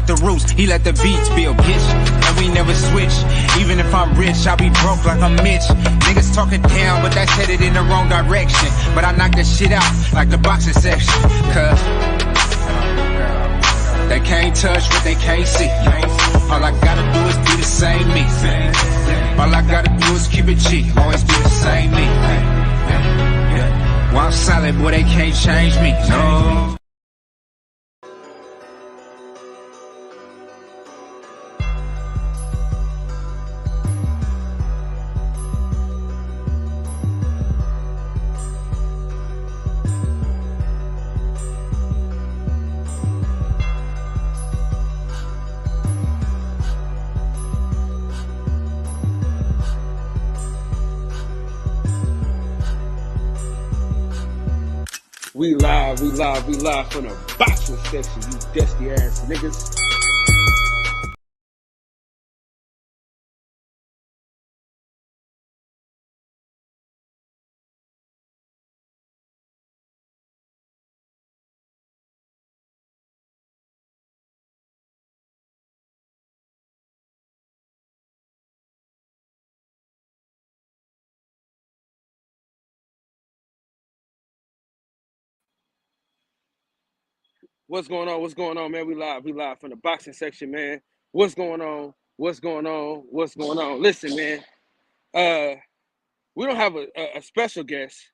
the roots, he let the beats build, bitch. And we never switch. Even if I'm rich, I'll be broke like I'm Mitch. Niggas talking down, but that's headed in the wrong direction. But I knock that shit out like the boxing section. Cause they can't touch what they can't see. All I gotta do is be the same me. All I gotta do is keep it cheap. Always be the same me. While I'm solid, boy, they can't change me. No. We live from the boxing section, you dusty ass niggas. What's going on, man? We live from the boxing section, man. What's going on? Listen, man, we don't have a special guest.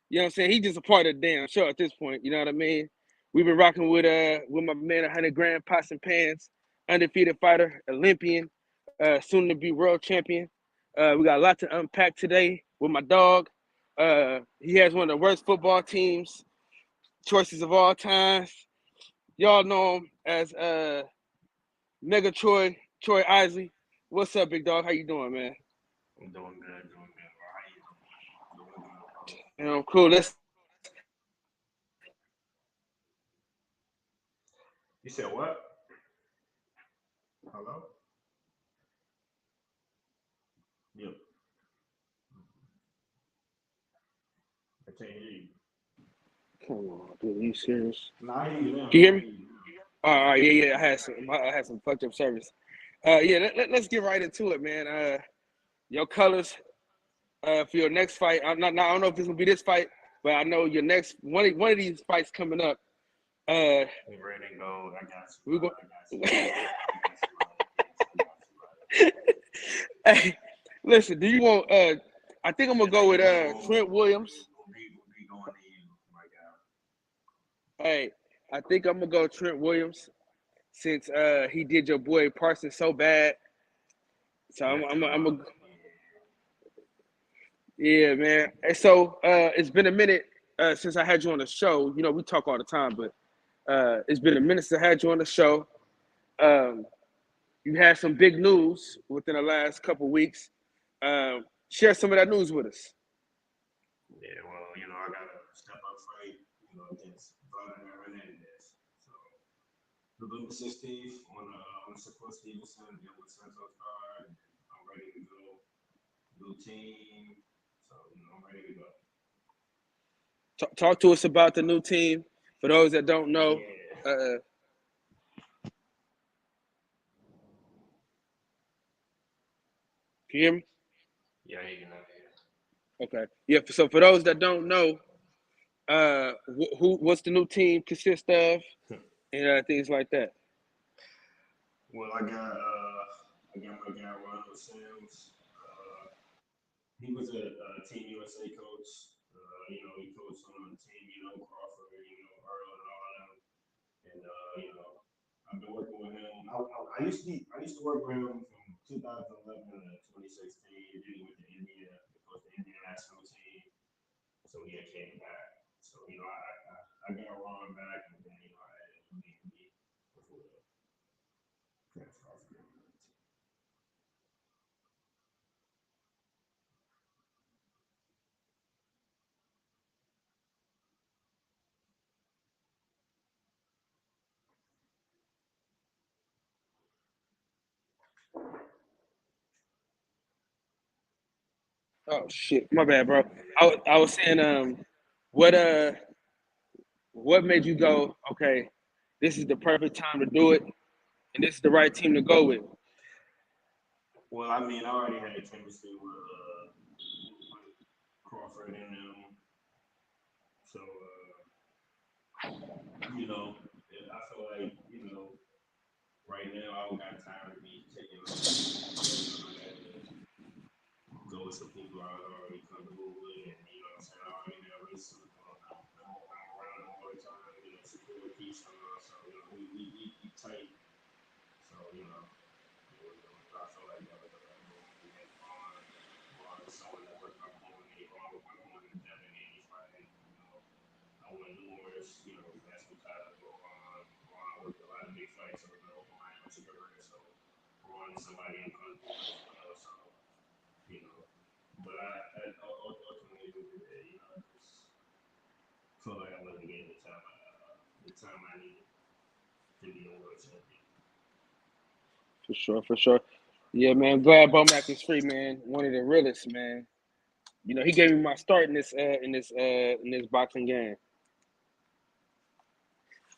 You know what I'm saying? He's just a part of the damn show at this point. You know what I mean? We've been rocking with my man, 100 grand pots and pans, undefeated fighter, Olympian, soon to be world champion. We got a lot to unpack today with my dog. He has one of the worst football teams choices of all times. Y'all know him as Mega Troy Isley. What's up, big dog? How you doing, man? I'm doing good, bro. How you doing? Cool. You said what? Hello? Yep. I can't hear you. Come on, dude. Are you serious? Nah, I hear you now. Can you hear me? All right, yeah. I had some fucked up service. Let's get right into it, man. Your colors for your next fight. I don't know if it's gonna be this fight, but I know your next one of these fights coming up. We ready to go. I got you. Hey, listen. Do you want? I think I'm gonna go with Trent Williams. Hey, I think I'm gonna go Trent Williams since he did your boy Parsons so bad. So I'm yeah, man. And so it's been a minute since I had you on the show. You know, we talk all the time, but it's been a minute since I had you on the show. You had some big news within the last couple of weeks. Share some of that news with us. Yeah, well, I got a step-up fight, against Vladimir Hernandez. So, November 16th on Shakur Stevenson, with Santos card. I'm ready to go. New team. So, I'm ready to go. Talk to us about the new team. For those that don't know, Yeah. Can you hear me? Yeah, I hear you now. Okay. Yeah. So for those that don't know, what's the new team consist of, and things like that. Well, I got my guy Ronald Sims. He was a Team USA coach. He coached on the team, Crawford, Earl, and all of them. And I've been working with him. I used to work with him from 2011 to 2016. Then he went to India to coach the Indian national team. So he came back. So I got Ron back, and then I added me before the transfer off the team. Oh shit, my bad, bro. I was saying, what made you go? Okay, this is the perfect time to do it, and this is the right team to go with. Well, I mean, I already had chemistry with Crawford and them, so I feel like right now I don't got time to be taking I got to go with some people I already comfortable with, and what I'm saying, I already have racism. I'm around them all the time, secure peace, so we tight. So I feel like that was the right move. We had Vaughn is someone that worked my corner, Vaughn with my corner, Devin, Andy Friday. I won numerous, basketball titles with Vaughn. Vaun worked a lot of big fights over my amateur career, so Vaughn is somebody I'm comfortable with as well. So but I ultimately I just feel like I wasn't getting the time I needed to be a world champion. For sure. Yeah, man. I'm glad Bomac is free, man. One of the realest, man. He gave me my start in this boxing game.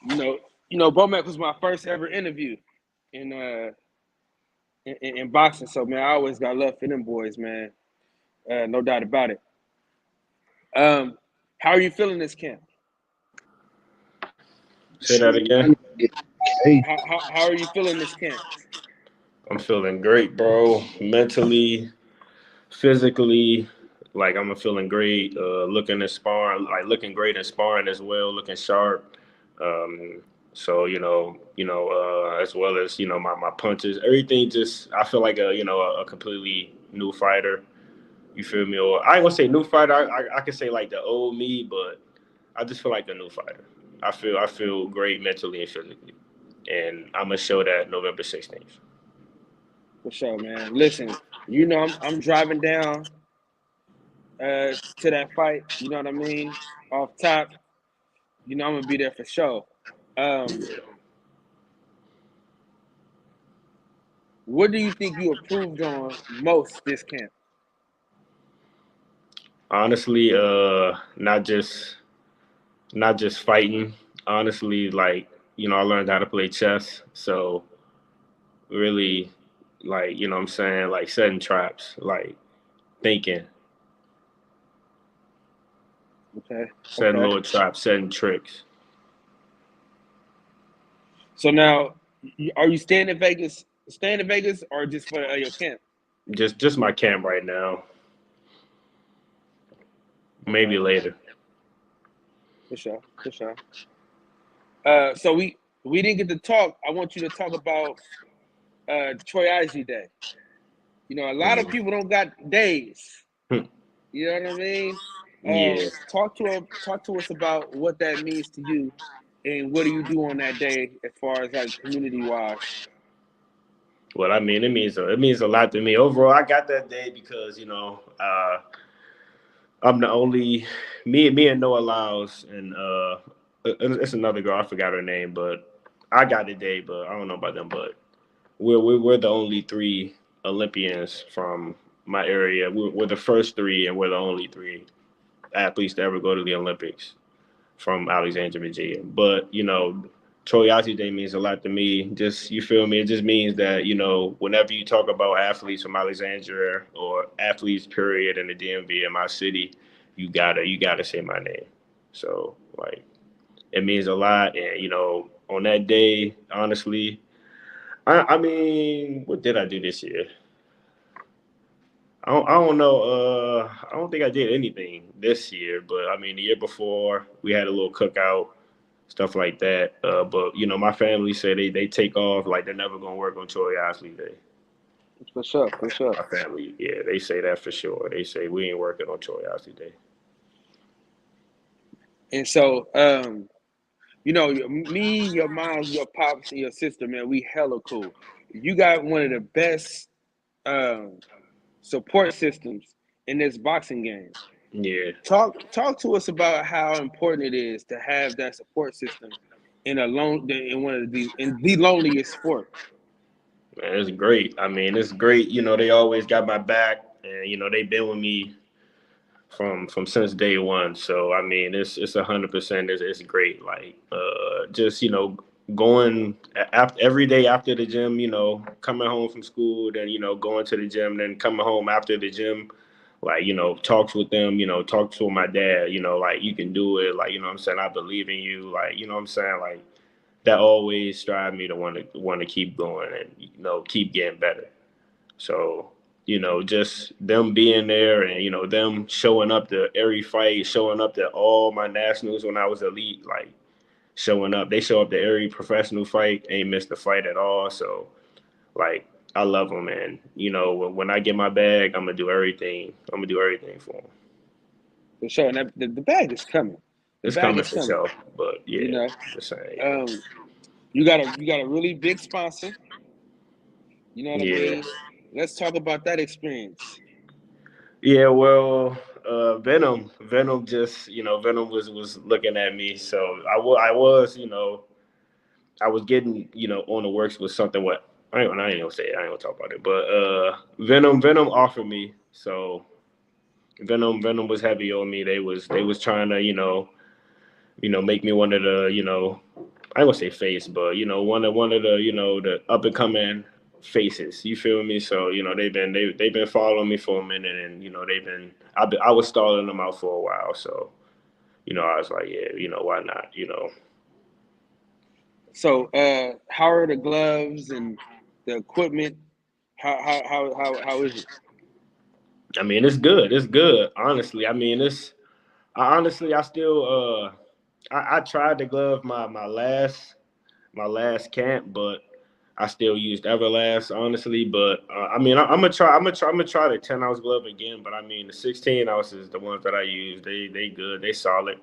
Bomac was my first ever interview in boxing. So man, I always got love for them boys, man. No doubt about it. How are you feeling this camp? Say that again. How are you feeling this camp? I'm feeling great, bro. Mentally, physically, like I'm feeling great. Looking at sparring, like looking great in sparring as well, looking sharp. So as well as my punches, everything. Just I feel like a completely new fighter. You feel me? Or I ain't gonna say new fighter. I can say like the old me, but I just feel like a new fighter. I feel great mentally and physically, and I'm gonna show that November 16th. For sure, man. Listen, I'm driving down to that fight. You know what I mean? Off top, I'm gonna be there for sure. What do you think you improved on most this camp? Honestly, not just fighting. Honestly, like I learned how to play chess. So really, like what I'm saying, like setting traps, like thinking, Okay. setting little traps, setting tricks. So now, are you staying in Vegas? Staying in Vegas, or just for your camp? Just my camp right now. Maybe Okay. later. For sure. So we didn't get to talk. I want you to talk about Troy Isley Day. A lot of people don't got days. You know what I mean? Yeah. Talk to us about what that means to you, and what do you do on that day as far as like community wise. Well, I mean, it means a lot to me. Overall, I got that day because I'm the only me and Noah Lyles and it's another girl. I forgot her name, but I got the day. But I don't know about them. But we're the only three Olympians from my area. We're the first three, and we're the only three athletes to ever go to the Olympics from Alexandria, Virginia. But Troy Isley Day means a lot to me. Just you feel me? It just means that whenever you talk about athletes from Alexandria or athletes period in the DMV in my city, you gotta say my name. So like it means a lot. And on that day, honestly, I mean, what did I do this year? I don't know. I don't think I did anything this year, but I mean, the year before we had a little cookout, stuff like that. But my family said they take off like they're never gonna work on Troy Isley Day. For sure. My family, yeah, they say that for sure. They say we ain't working on Troy Isley Day. And so, me, your mom, your pops, and your sister, man, we hella cool. You got one of the best support systems in this boxing game. Yeah. Talk to us about how important it is to have that support system in the loneliest sport. Man, it's great. I mean, it's great. They always got my back, and they've been with me from since day one. So I mean, it's 100%. It's great. Like just going every day after the gym, coming home from school, then, going to the gym, then coming home after the gym, like, talks with them, talks with my dad, like, you can do it. Like, what I'm saying? I believe in you. Like, what I'm saying? Like, that always strive me to want to keep going and, keep getting better. So, just them being there and, them showing up to every fight, showing up to all my nationals when I was elite, like, showing up. They show up to every professional fight, ain't missed a fight at all. So, like, I love them, and when I get my bag, I'm gonna do everything. I'm gonna do everything for them. For sure, and the bag is coming. It's coming for sure, but yeah, the same. You got a really big sponsor. You know what I mean? Let's talk about that experience. Yeah, well, Venom just, Venom was looking at me. So I was getting, on the works with something. What I ain't gonna say it. I ain't gonna talk about it. But Venom offered me. So Venom was heavy on me. They was trying to, make me one of the, I ain't gonna say face, but one of the, the up and coming faces. You feel me? So they've been following me for a minute, and I was stalling them out for a while. So I was like, yeah, why not? So how are the gloves and the equipment? How is it? I mean, it's good. It's good. Honestly, I mean, I still I tried to glove my last camp, but I still used Everlast, honestly. But I mean, I'm gonna try the 10-ounce glove again. But I mean, the 16 ounces, the ones that I use, they good, they solid,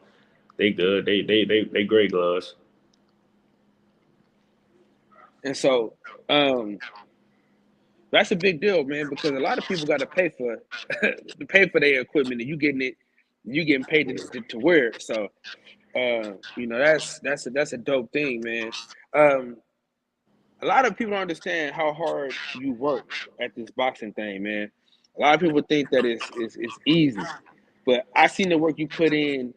they good, they great gloves. And so, that's a big deal, man, because a lot of people got to pay for their equipment, and you getting paid to wear it. So, that's a dope thing, man. A lot of people don't understand how hard you work at this boxing thing, man. A lot of people think that it's easy, but I seen the work you put in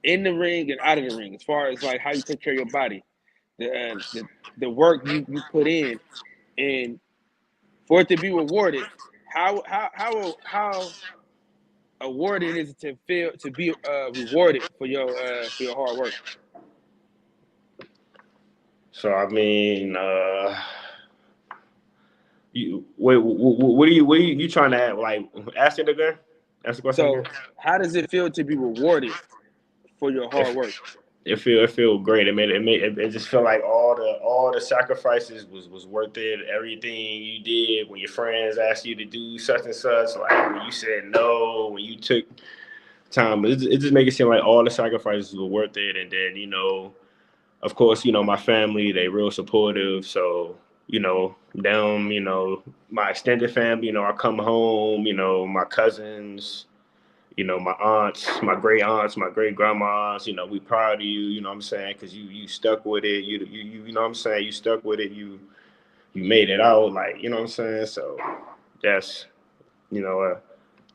the ring and out of the ring, as far as like how you take care of your body, the work you put in, and for it to be rewarded. How awarding is it to be rewarded for your hard work? So I mean, what are you trying to add? Like, ask it again. Ask the question. So, how does it feel to be rewarded for your hard work? It feel great. It just felt like all the sacrifices was worth it. Everything you did when your friends asked you to do such and such, like when you said no, when you took time, it just make it seem like all the sacrifices were worth it. And then of course, my family, they real supportive. So, them, my extended family, I come home, my cousins, my aunts, my great aunts, my great grandmas, we proud of you, you know what I'm saying? Because you stuck with it. You know what I'm saying? You stuck with it. You made it out, like, you know what I'm saying? So that's,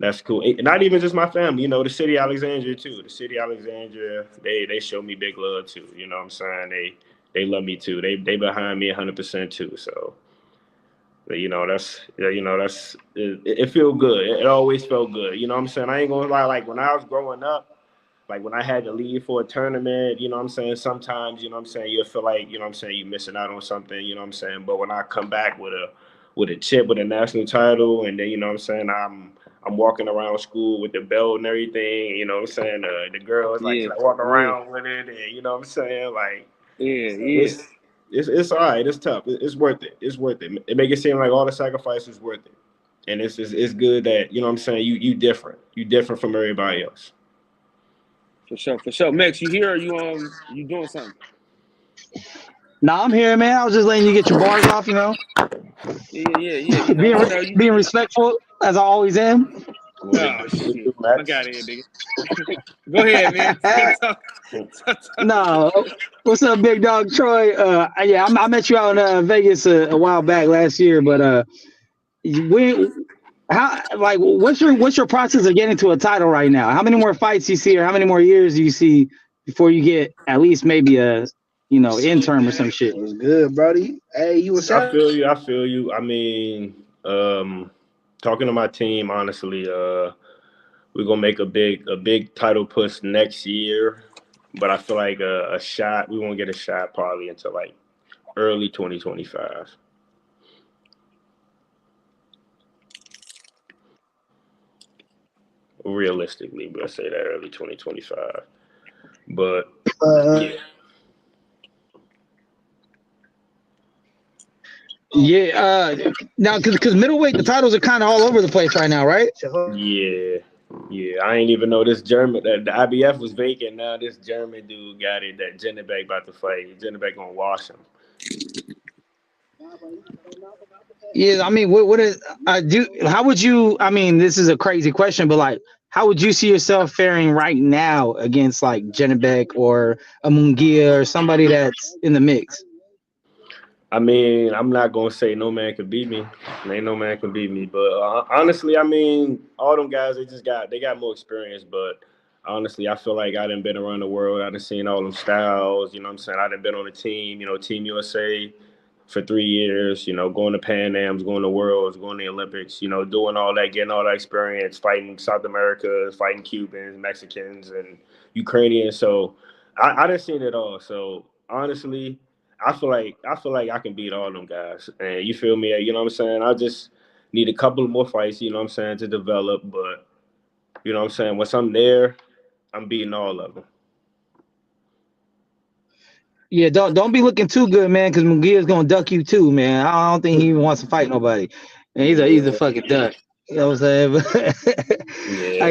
that's cool. Not even just my family, the city of Alexandria too. The city of Alexandria, they show me big love too. You know what I'm saying? They love me too. They behind me 100% too. So, it feel good. It always felt good. You know what I'm saying? I ain't gonna lie. Like when I was growing up, like when I had to leave for a tournament, you know what I'm saying? Sometimes, you know what I'm saying, you'll feel like, you know what I'm saying, you're missing out on something, you know what I'm saying? But when I come back with a chip, with a national title, and then, you know what I'm saying, I'm walking around school with the belt and everything, you know what I'm saying? The girls like can I walk around with it, and you know what I'm saying? Like, it's all right. It's tough. It's worth it. It's worth it. It make it seem like all the sacrifice is worth it, and it's good that, you know what I'm saying, you different. You different from everybody else. For sure. Max, you here? Or you doing something? No, I'm here, man. I was just letting you get your bars off, Yeah. Being respectful, as I always am. Oh, shit. I got it, nigga. Go ahead, man. No, what's up, big dog Troy? I met you out in Vegas a while back last year, but what's your process of getting to a title right now? How many more fights do you see, or how many more years do you see before you get at least maybe a intern or some shit. It was good, Brody. Hey, you was I feel you. I feel you. I mean, talking to my team, honestly, we're gonna make a big title push next year. But I feel like a shot, we won't get a shot probably until like early 2025. Realistically, we'll say that early 2025. But yeah. Yeah. Now, because middleweight, the titles are kind of all over the place right now, right? Yeah. I ain't even know this German. The IBF was vacant. Now this German dude got it. That Jennebeck about to fight. Jennebeck gonna wash him. Yeah, I mean, what is I do? How would you? I mean, this is a crazy question, but like, how would you see yourself faring right now against like Jennebeck or a Munguia or somebody that's in the mix? I mean, I'm not gonna say no man can beat me. Ain't no man can beat me. But honestly, I mean, all them guys they got more experience. But honestly, I feel like I done been around the world. I done seen all them styles. You know what I'm saying? I done been on a team. You know, Team USA for 3 years. You know, going to Pan Am's, going to Worlds, going to the Olympics. You know, doing all that, getting all that experience, fighting South America, fighting Cubans, Mexicans, and Ukrainians. So I done seen it all. So honestly, I feel like I can beat all them guys. And you feel me? You know what I'm saying? I just need a couple more fights, you know what I'm saying, to develop. But, you know what I'm saying, once I'm there, I'm beating all of them. Yeah, don't be looking too good, man, because Munguia's gonna duck you too, man. I don't think he even wants to fight nobody. And he's a fucking duck. You know what I'm saying? Yeah.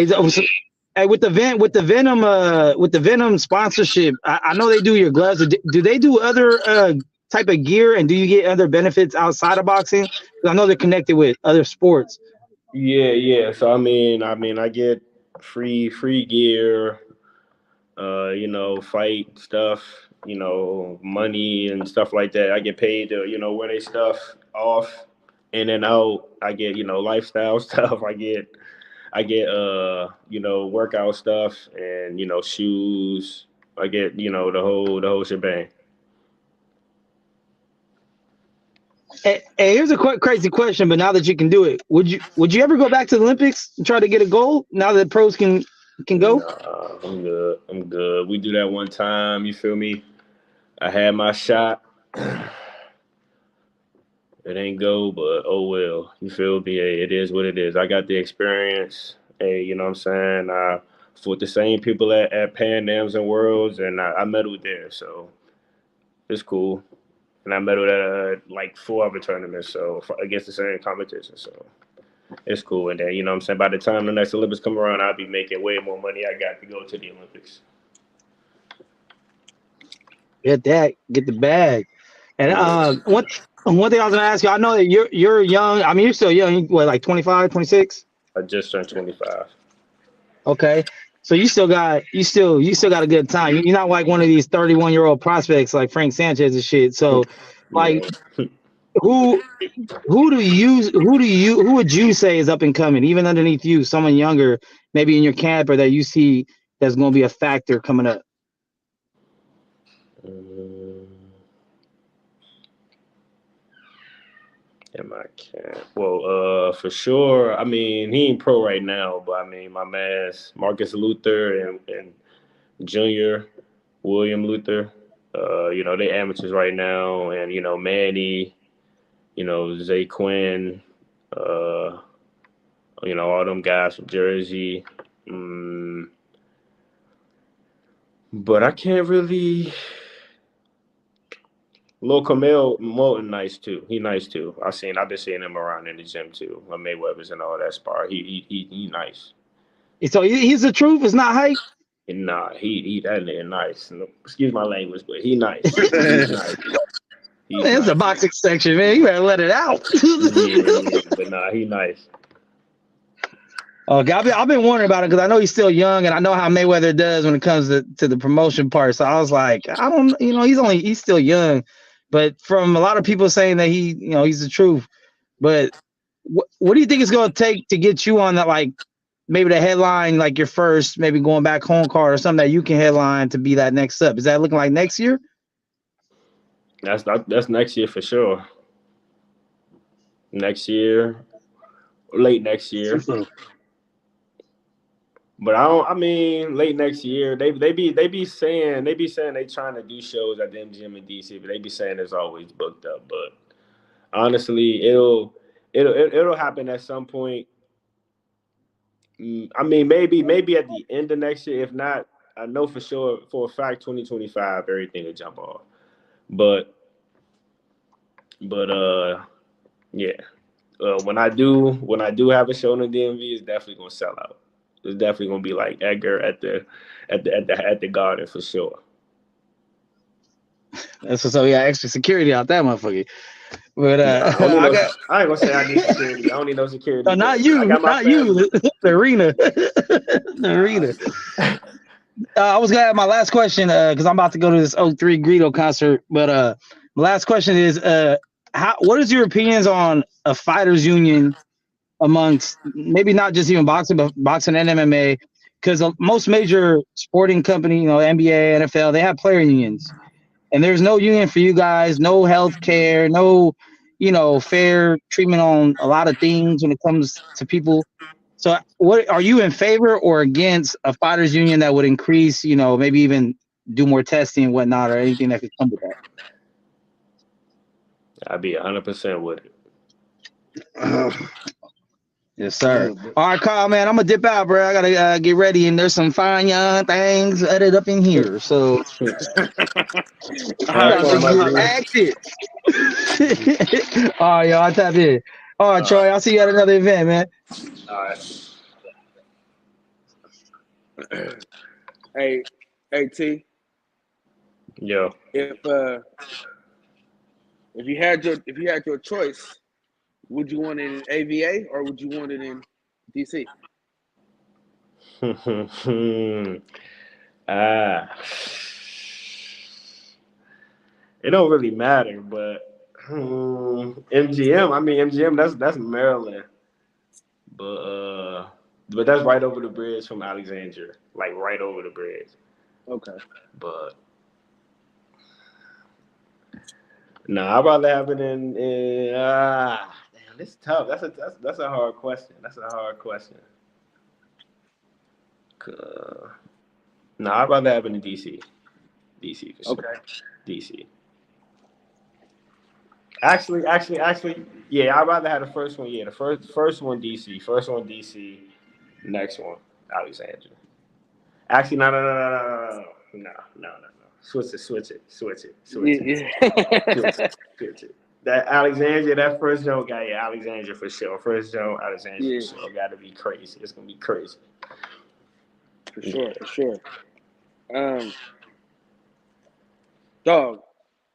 Hey, with the Venom sponsorship, I know they do your gloves. Do they do other type of gear, and do you get other benefits outside of boxing? 'Cause I know they're connected with other sports. Yeah. So I mean, I get free gear, you know, fight stuff, you know, money and stuff like that. I get paid to, you know, wear their stuff off, in and out. I get, you know, lifestyle stuff. I get you know, workout stuff and, you know, shoes. I get, you know, the whole shebang. Hey, here's a crazy question, but now that you can do it, would you ever go back to the Olympics and try to get a gold now that pros can go? Nah, I'm good. We do that one time, you feel me? I had my shot. It ain't go, but oh well. You feel me? Hey, it is what it is. I got the experience. Hey, you know what I'm saying? I fought the same people at Pan Am's and Worlds, and I medaled there, so it's cool. And I medaled at like 4 other tournaments, so against the same competition, so it's cool. And then, you know what I'm saying, by the time the next Olympics come around, I'll be making way more money. I got to go to the Olympics. Get the bag. And one thing I was gonna ask you, I know that you're young. I mean, you're still young. What, like 25, 26? I just turned 25. Okay, so you still got a good time. You're not like one of these 31-year-old prospects like Frank Sanchez and shit. So, like, who would you say is up and coming, even underneath you, someone younger, maybe in your camp or that you see that's gonna be a factor coming up? In my camp. Well, for sure. I mean, he ain't pro right now, but I mean, my man's Marcus Luther and Junior William Luther. You know, they amateurs right now, and you know, Manny, you know, Zay Quinn, you know, all them guys from Jersey. But I can't really. Lil Camille Moulton nice too. He nice too. I've been seeing him around in the gym too. Mayweather's and all that spar. He nice. So he's the truth. It's not hype. Nah, he that nigga nice. Excuse my language, but he nice. He's nice. It's a boxing section, man. You better let it out. yeah, but nah, he nice. I've been wondering about it because I know he's still young, and I know how Mayweather does when it comes to the promotion part. So I was like, I don't, you know, he's still young. But from a lot of people saying that he's the truth. But what do you think it's going to take to get you on that, like maybe the headline, like your first, maybe going back home card or something that you can headline to be that next up? Is that looking like next year? That's next year for sure. Next year, late next year. But I mean, late next year. They be saying they trying to do shows at the MGM in DC, but they be saying it's always booked up. But honestly, it'll happen at some point. I mean, maybe at the end of next year. If not, I know for sure for a fact 2025 everything will jump off. But yeah. When I do have a show in the DMV, it's definitely gonna sell out. It's definitely gonna be like Edgar at the Garden for sure. That's what's up. Yeah, extra security out that motherfucker. But I ain't gonna say I need security. I don't need no security. No, not you, not you. The arena, the arena. I was gonna have my last question because I'm about to go to this 03 Greedo concert. But my last question is what is your opinions on a fighters union amongst maybe not just even boxing, but boxing and MMA? Because most major sporting company, NBA, NFL, they have player unions, and there's no union for you guys, no health care, no, fair treatment on a lot of things when it comes to people. So what are you in favor or against a fighters union that would increase, maybe even do more testing and whatnot, or anything that could come with that? I'd be 100% with it. Yes, sir. All right, Kyle, man, I'm gonna dip out, bro. I gotta get ready, and there's some fine young things edited up in here. So, active. All right, y'all, I'll tap in. All right, Troy, I'll see you at another event, man. All right. Hey, T. Yo. If you had your choice, would you want it in AVA or would you want it in DC? It don't really matter, but MGM. I mean, MGM. That's Maryland, but that's right over the bridge from Alexandria, like right over the bridge. Okay. But no, I'd rather have it in. Damn, this is tough. That's a hard question. No, I'd rather have it in DC. DC for sure. Okay. DC. Actually, yeah, I'd rather have the first one. Yeah, the first one DC. First one DC. Next one Alexandria. Actually, no. Switch it. That Alexandria, that first joke, Alexandria for sure. First joke, Alexandria for sure. Got to be crazy. It's gonna be crazy. For sure. Dog.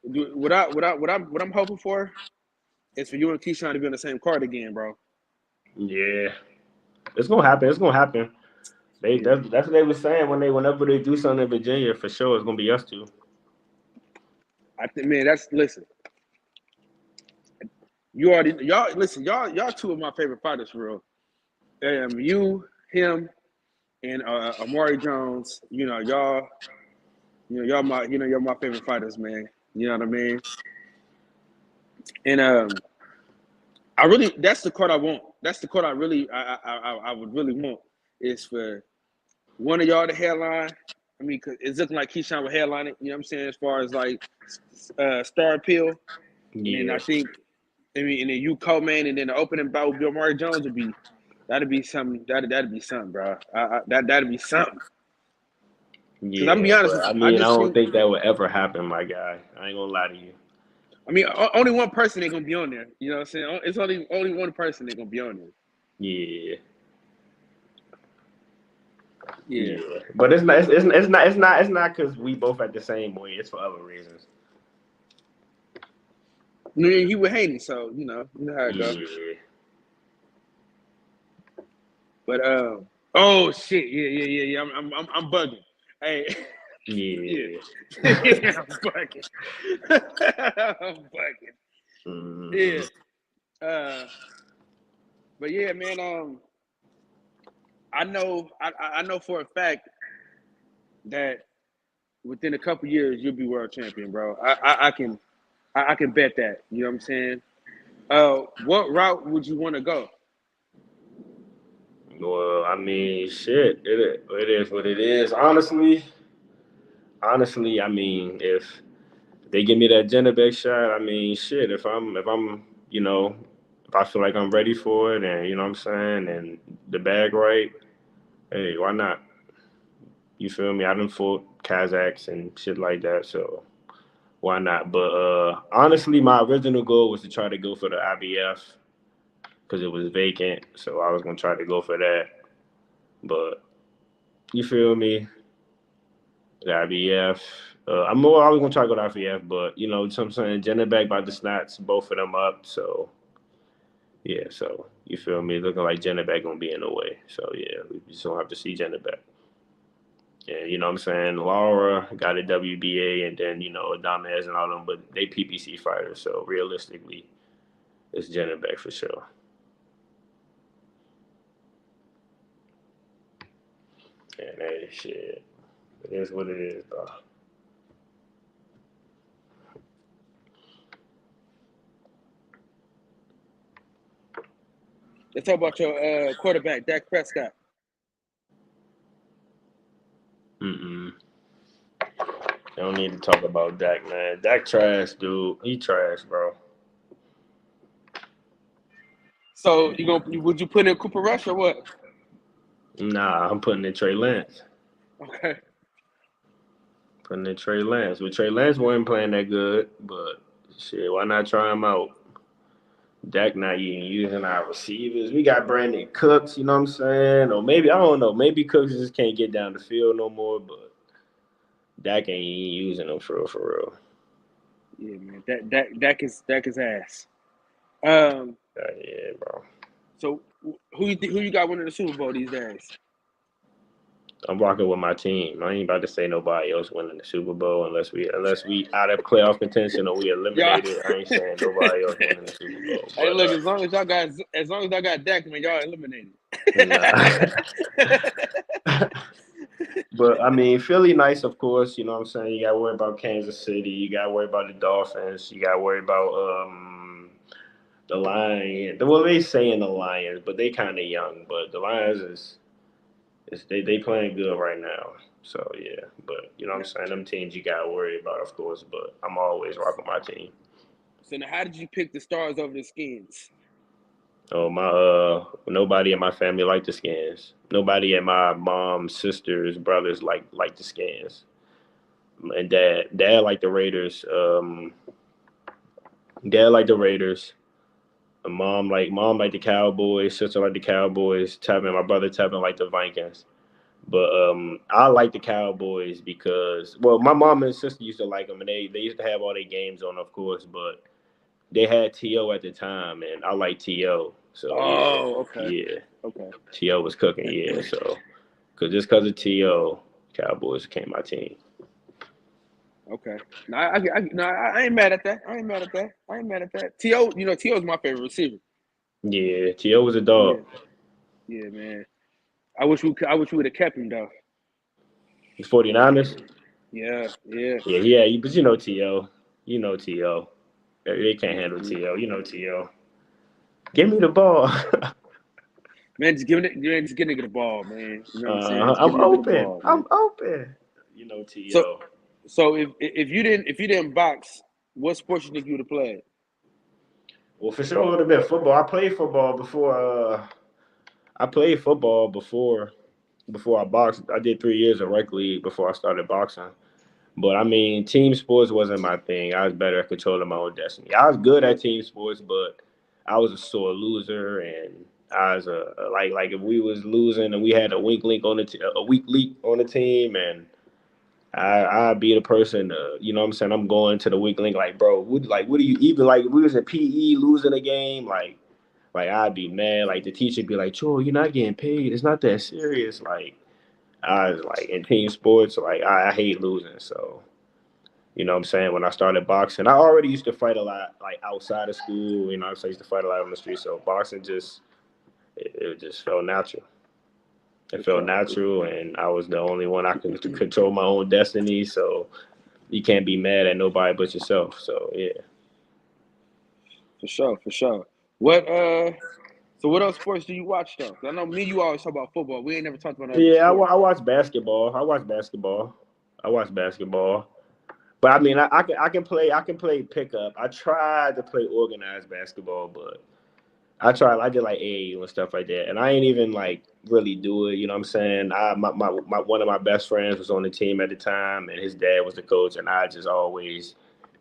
What I'm hoping for is for you and Keyshawn to be on the same card again, bro. Yeah, it's gonna happen. That's what they were saying whenever they do something in Virginia. For sure, it's gonna be us two. I think, man, listen. Y'all two of my favorite fighters for real. You, him, and Amari Jones. Y'all my favorite fighters, man. You know what I mean? And that's the card I want. That's the card I would really want is for one of y'all to headline. I mean, cause it's looking like Keyshawn would headline it. You know what I'm saying? As far as like Star Appeal, and I think, and then you co-man, and then the opening bout with Amari Jones that'd be something. That'd be something, bro. That'd be something. Yeah, I'm be honest with you. I don't think that would ever happen, my guy. I ain't gonna lie to you. I mean, only one person ain't gonna be on there. You know what I'm saying? It's only one person ain't gonna be on there. Yeah. But it's not because we both at the same weight. It's for other reasons. He was hating, so you know how it goes. But oh shit, yeah. I'm bugging. Hey. Yeah. I'm bugging. Yeah. But yeah, man. I know for a fact that within a couple years you'll be world champion, bro. I can I can bet that. You know what I'm saying? What route would you want to go? Well, I mean, shit, it is what it is. Honestly, I mean, if they give me that Gennebeck shot, I mean, shit, if I'm, you know, if I feel like I'm ready for it, and you know what I'm saying, and the bag right, hey, why not? You feel me? I done fought Kazakhs and shit like that, so why not? But honestly, my original goal was to try to go for the IBF because it was vacant, so I was gonna try to go for that. But you feel me? The IBF. I was gonna try to go to IBF, but you know, what I'm saying Jenna about to snatch both of them up. So yeah, so you feel me? Looking like Jenna gonna be in the way. So yeah, we just don't have to see Jenna. Yeah, you know what I'm saying? Laura got a WBA, and then you know Adames and all them, but they PPC fighters. So realistically, it's Jenna for sure. And hey, shit, it is what it is, though. Let's talk about your quarterback, Dak Prescott. Mm-mm. Don't need to talk about Dak, man. Dak trash, dude. He trash, bro. So would you put in Cooper Rush or what? Nah, I'm putting in Trey Lance. Okay. Putting in Trey Lance. But Trey Lance wasn't playing that good, but shit, why not try him out? Dak not even using our receivers. We got Brandon Cooks, you know what I'm saying? Or maybe, I don't know, maybe Cooks just can't get down the field no more, but Dak ain't even using them for real. Yeah, man. Dak is ass. Yeah, bro. So who you got winning the Super Bowl these days? I'm rocking with my team. I ain't about to say nobody else winning the Super Bowl unless we out of playoff contention or we eliminated. I ain't saying nobody else winning the Super Bowl. But, hey, look, as long as y'all got Dak, man, y'all eliminated. Nah. But I mean, Philly nice, of course. You know what I'm saying? You got to worry about Kansas City. You got to worry about the Dolphins. You got to worry about the Lions. Well, they saying the Lions, but they kind of young. But the Lions they playing good right now. So yeah, but you know what I'm saying? Them teams you got to worry about, of course. But I'm always rocking my team. So now, how did you pick the Stars over the Skins? Oh, nobody in my family liked the Skins. Nobody in my mom's sisters, brothers like the Skins. And dad liked the Raiders. Dad liked the Raiders. Mom liked the Cowboys. Sister liked the Cowboys. My brother Tevin liked the Vikings. But I like the Cowboys because, well, my mom and sister used to like them, and they used to have all their games on, of course, but they had T.O. at the time, and I like T.O. So, okay. Yeah. Okay. T.O. was cooking, yeah. So, because of T.O., Cowboys became my team. Okay. No, I ain't mad at that. I ain't mad at that. T.O., T.O. is my favorite receiver. Yeah, T.O. was a dog. Yeah, man. I wish we would have kept him, though. The 49ers? Yeah. Yeah, but you know T.O. T.O. They can't handle T.O. You know T.O. Give me the ball. Man, just give nigga the ball, man. You know what I'm saying? I'm open. You know T.O. So if you didn't box, what sports you think you would have played? Well, for sure it would have been football. I played football before. Before I boxed. I did 3 years of rec league before I started boxing. But I mean, team sports wasn't my thing. I was better at controlling my own destiny. I was good at team sports, but I was a sore loser, and I was like if we was losing and we had a weak link on the team, and I'd be the person. You know what I'm saying? I'm going to the weak link, like, bro. What do you even like? If we was in PE losing a game, like I'd be mad. Like the teacher be like, "Joe, you're not getting paid. It's not that serious." Like I was like in team sports, like I hate losing. So you know what I'm saying? When I started boxing, I already used to fight a lot, like outside of school. You know, so I used to fight a lot on the street. So boxing it just felt natural. It felt natural, and I was the only one I could control my own destiny. So you can't be mad at nobody but yourself. So yeah. For sure, for sure. What so what else sports do you watch though? 'Cause I know me and you always talk about football. We ain't never talked about other Yeah, sports. I watch basketball. I watch basketball. But I mean, I can play pickup. I tried to play organized basketball, but I did like AAU and stuff like that, and I ain't even like really do it. You know what I'm saying? My one of my best friends was on the team at the time, and his dad was the coach, and I just always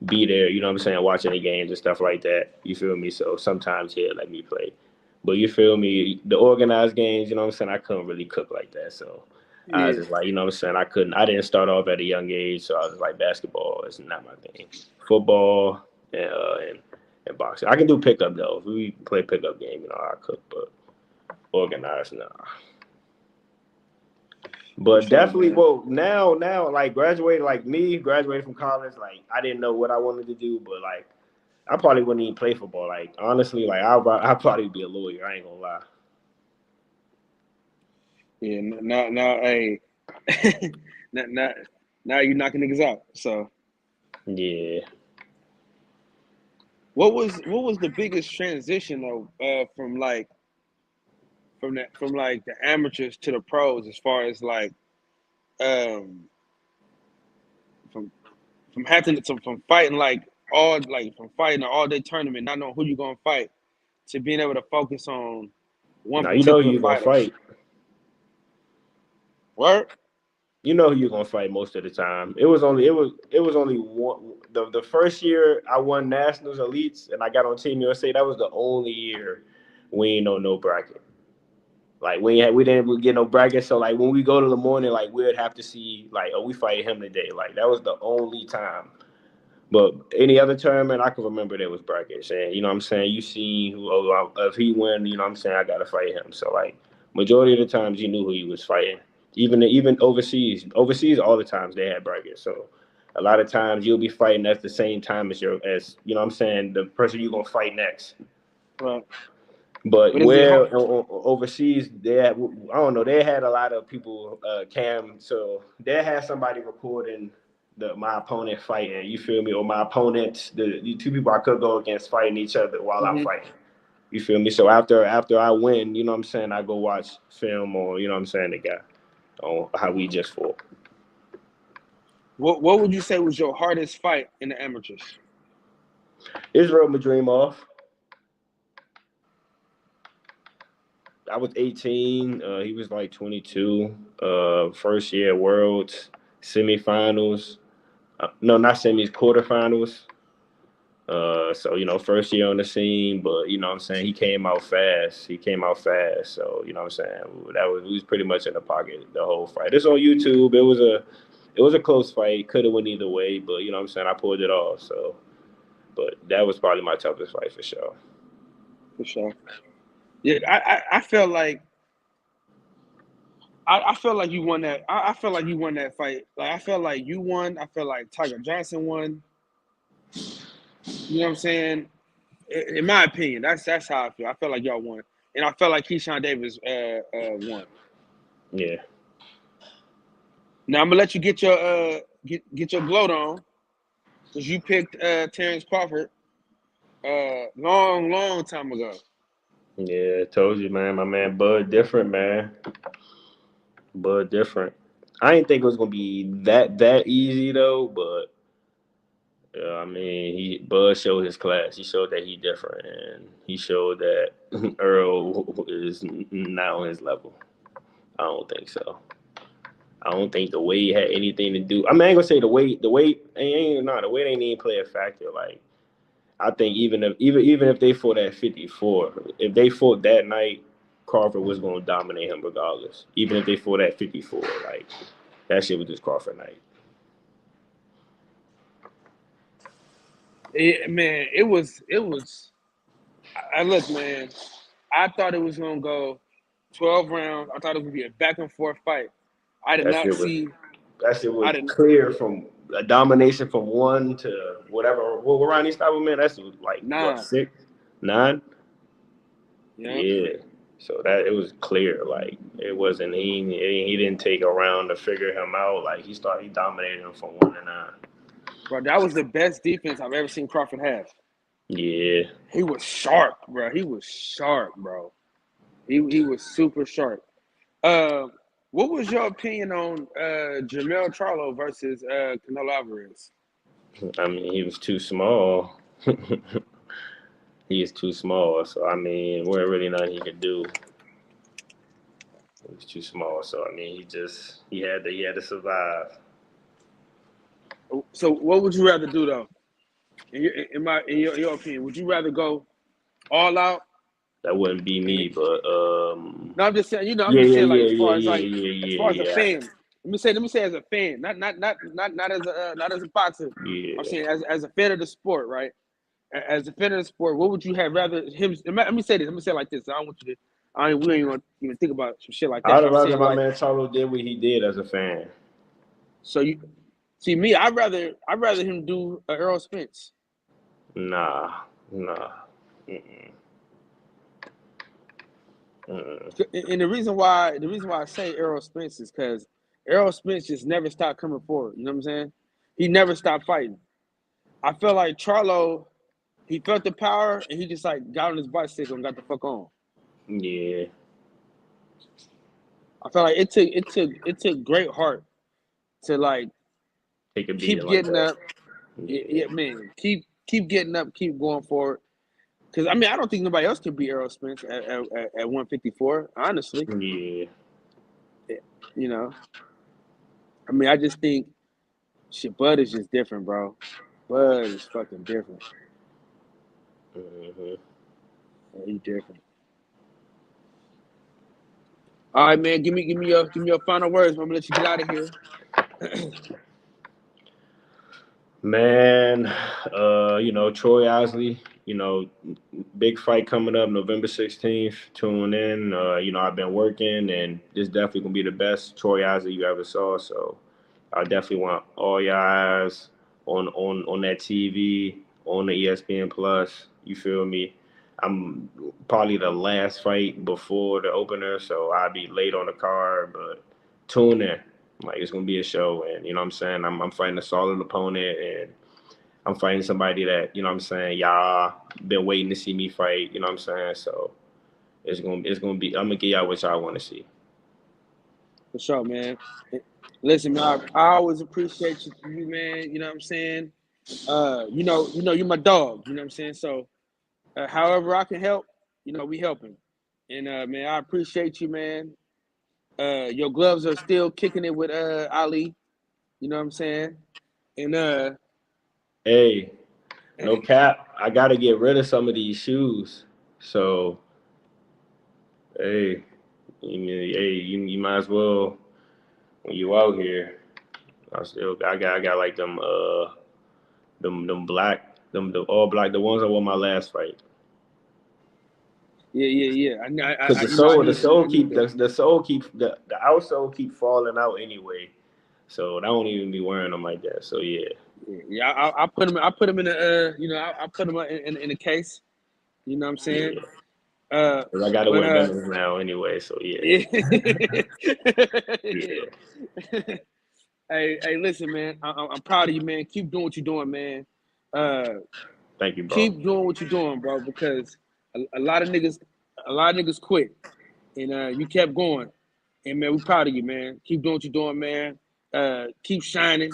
be there. You know what I'm saying? Watching the games and stuff like that. You feel me? So sometimes he'll let me play, but you feel me? The organized games, you know what I'm saying? I couldn't really cook like that, so. I was Yeah. just like, you know what I'm saying? I didn't start off at a young age, so I was like, basketball is not my thing. Football and boxing. I can do pickup though. If we play pickup game, you know, I cook, but organized, nah. For But sure, definitely, man. well, now, like graduated from college, like I didn't know what I wanted to do, but like I probably wouldn't even play football. Like honestly, like I'll probably be a lawyer. I ain't gonna lie. Yeah, now hey now, now you're knocking niggas out. So Yeah. what was the biggest transition though from like from like the amateurs to the pros as far as like um from having to from fighting like from fighting an all day tournament, not knowing who you're gonna fight, to being able to focus on one Now you know who particular you're gonna fighter. fight. Word? You know who you're gonna fight most of the time. It was only one. The first year I won nationals elites and I got on Team USA. That was the only year we ain't know no bracket. Like we didn't get no bracket. So like when we go to the morning, like we'd have to see like, oh, we fight him today. Like that was the only time. But any other tournament, I can remember there was brackets, and you know what I'm saying. You see who, if he win, you know what I'm saying. I gotta fight him. So like majority of the times, you knew who he was fighting. Even overseas, all the times they had brackets. So a lot of times you'll be fighting at the same time as you know what I'm saying, the person you're gonna fight next. Right. But But is it hard? where overseas, they had, I don't know, they had a lot of people so they had somebody recording my opponent fighting. You feel me? Or my opponents, the two people I could go against fighting each other while I'm Mm-hmm. fighting. You feel me? So after I win, you know what I'm saying, I go watch film or you know what I'm saying, the guy on how we just fought. What would you say was your hardest fight in the amateurs? Israel Madrimov. I was 18. He was like 22. First year Worlds, semifinals. No, not semis, quarterfinals. So you know, first year on the scene, but you know what I'm saying, he came out fast. So you know what I'm saying, we was pretty much in the pocket the whole fight. It's on YouTube. It was a close fight. Could have went either way, but you know what I'm saying, I pulled it off. So, but that was probably my toughest fight for sure. For sure. Yeah, I felt like I felt like you won that. I felt like you won that fight. Like I felt like you won. I felt like Tiger Johnson won. You know what I'm saying? In my opinion, that's how I feel. I felt like y'all won, and I felt like Keyshawn Davis won. Yeah. Now I'm gonna let you get your get your gloat on, because you picked Terrence Crawford long time ago. Yeah, told you, man. My man Bud different, man. Bud different. I didn't think it was gonna be that easy though, but I mean, Bud showed his class. He showed that he different, and he showed that Earl is not on his level. I don't think so. I don't think the weight had anything to do. I mean, I ain't gonna say the weight. The weight ain't even play a factor. Like I think even if they fought at 54, if they fought that night, Crawford was gonna dominate him regardless. Even if they fought at 54, like that shit was just Crawford night. Man, it was. I look, man. I thought it was gonna go 12 rounds. I thought it was gonna be a back and forth fight. I did That not shit was see. that shit I was didn't. clear from a domination from 1 to whatever. What Ronnie stopped, man? That's like what, Nah. 6, 9? Yeah. Yeah. So that it was clear. Like it wasn't he didn't take a round to figure him out. Like he dominated him from 1 to 9. Bro, that was the best defense I've ever seen Crawford have. Yeah. He was sharp, bro. He was sharp, bro. He was super sharp. What was your opinion on Jermell Charlo versus Canelo Alvarez? I mean, he was too small. He is too small. So I mean, we're really nothing he could do. He was too small. So I mean, he had to survive. So what would you rather do though? In your opinion, would you rather go all out? That wouldn't be me, but No, I'm just saying. You know, I'm yeah, just yeah, saying like yeah, as far as yeah, like yeah, as yeah, far as a yeah, fan. Let me say as a fan, not as a boxer. yeah. I'm saying as a fan of the sport, right? As a fan of the sport, what would you have rather him? Let me say this. Let me say it like this. I don't want you to. We ain't gonna even think about some shit like that. I'd But I'm rather saying my like, man Charlo did what he did as a fan. so you see me. I'd rather him do Earl Spence. Nah. Mm-mm. Mm-mm. And the reason why I say Errol Spence is because Errol Spence just never stopped coming forward. You know what I'm saying? He never stopped fighting. I feel like Charlo, he felt the power and he just like got on his bicycle and got the fuck on. Yeah. I feel like it took great heart to like Take a beating keep like getting that. up. Yeah, man, keep getting up, keep going forward. Because I mean, I don't think nobody else can beat Errol Spence at 154. Honestly, Yeah. you know. I mean, I just think shit, Bud is just different, bro. Bud is fucking different. Mm-hmm. Yeah, he's different. All right, man. Give me your final words. I'm gonna let you get out of here. Man, Troy Osley, big fight coming up November 16th. Tune in. I've been working, and this definitely gonna be the best Troy Osley you ever saw. So I definitely want all your eyes on that TV, on the ESPN Plus. You feel me? I'm probably the last fight before the opener, so I'll be late on the card, but tune in. Like, it's gonna be a show, and you know what I'm saying? I'm fighting a solid opponent, and I'm fighting somebody that, you know what I'm saying, y'all been waiting to see me fight, you know what I'm saying? So it's gonna be, I'm gonna give y'all what y'all wanna see. For sure, man. Listen, man, I always appreciate you, man. You know what I'm saying? You're my dog. You know what I'm saying? So, however I can help, we helping. And man, I appreciate you, man. Your gloves are still kicking it with Ali. You know what I'm saying? And Hey, no cap, I gotta get rid of some of these shoes. So, hey, you might as well, when you out here, I got like them black, the all black, the ones I won my last fight. yeah. Because the outsole keep falling out anyway, so I don't even be wearing them like that. So yeah. Yeah, I put them in a I put them in a case. You know what I'm saying? Yeah. 'Cause I gotta But wear Venoms now anyway. So yeah. yeah. Hey, listen, man. I'm proud of you, man. Keep doing what you're doing, man. Thank you, bro. Keep doing what you're doing, bro. Because a lot of niggas quit, and you kept going. And man, we're proud of you, man. Keep doing what you're doing, man. Keep shining,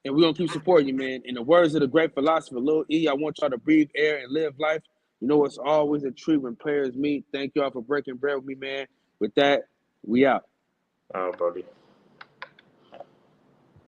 and we're gonna keep supporting you, man. In the words of the great philosopher Lil E, I want y'all to breathe air and live life. You know, it's always a treat when players meet. Thank y'all for breaking bread with me, man. With that, we out. Buddy.